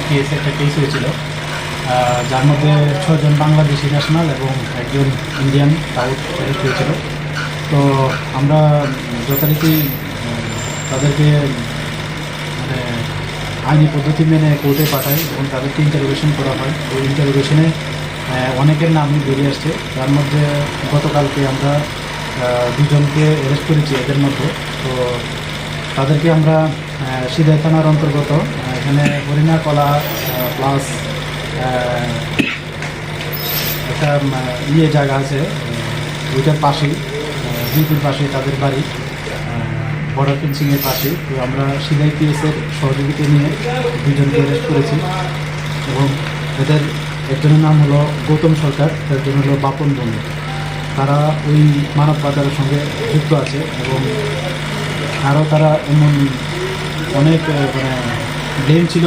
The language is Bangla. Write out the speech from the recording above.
কেস একটা কেস হয়েছিল, যার মধ্যে 6 জন বাংলাদেশি ন্যাশনাল এবং একজন ইন্ডিয়ান সাউথ অ্যারেস্ট হয়েছিল। তো আমরা যথারীতি তাদেরকে মানে আইনি পদ্ধতি মেনে কোর্টে পাঠাই এবং তাদেরকে ইন্টারোগেশন করা হয়। ওই ইন্টারোগেশনে অনেকের নামই বেরিয়ে আসছে, তার মধ্যে গতকালকে আমরা 2 জনকে অ্যারেস্ট করেছি এদের মধ্যে। তো তাদেরকে আমরা সিদাই থানার অন্তর্গত এখানে হরিণা কলা প্লাস একটা জায়গা আছে, ওইটার পাশেই জিপুর পাশে তাদের বাড়ি, বর্ডার ফেন্সিংয়ের পাশে। তো আমরা সিদাই পিএসের সহযোগিতা নিয়ে 2 জনকে অ্যারেস্ট করেছি এবং এদের একজনের নাম হলো গৌতম সরকার, একজন হলো বাপন বন্ধু। তারা ওই মানব পাচারের সঙ্গে যুক্ত আছে এবং আরও তারা এমন অনেক ব্লেম ছিল